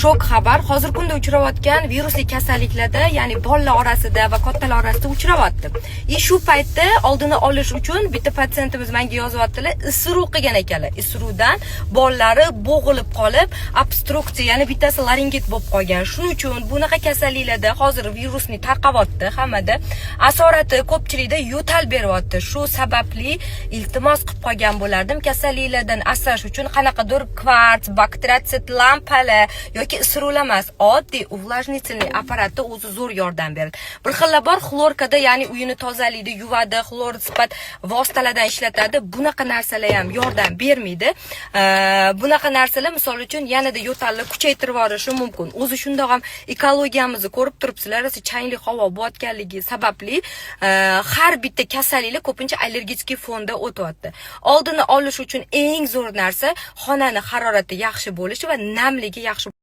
shok xabar. Hozir kunda uchrayotgan virusli kasalliklarda, ya'ni bolalar orasida va kattalar orasida uchrayapti. Shu paytda oldini olish uchun bitta patsientimiz menga yozyaptilar, isruv qilgan ekanlar. Isruvdan bolalari bo'g'ilib qolib, obstruksiya, ya'ni bittasi laringit bo'lib qolgan. Shuning uchun bunaqa kasalliklarda hozir virusni tarqavyapti hammada. Asorati ko'pchilikda yo'tal beryapti. Shu sababli iltimos qilib qolgan bo'lardim. Kasalliklardan asrash uchun qanaqadir kvarts, bakteriotsit lampalar yoki isruvlar emas, oddiy увлажнительный apparatda o'zi zo'r yordam beradi. Bir xillar bor, xlorkada, ya'ni uyini tozalaydi, yuvadi, xlor sifat vositalardan ishlatadi. Bunaqa narsalar ham yordam bermaydi. Bunaqa narsalar misol uchun yanada yo'talni kuchaytirib yuborishi mumkin. O'zi shundoq ham ekologiyamizni ko'rib turibsizlar, changli havo bo'layotganligi sababli har bitta kasalliklar ko'pincha allergik fonda o'tyapti. Oldini olish uchun eng zo'r narsa xonani harorati yaxshi bo'lishi va namligi yaxshi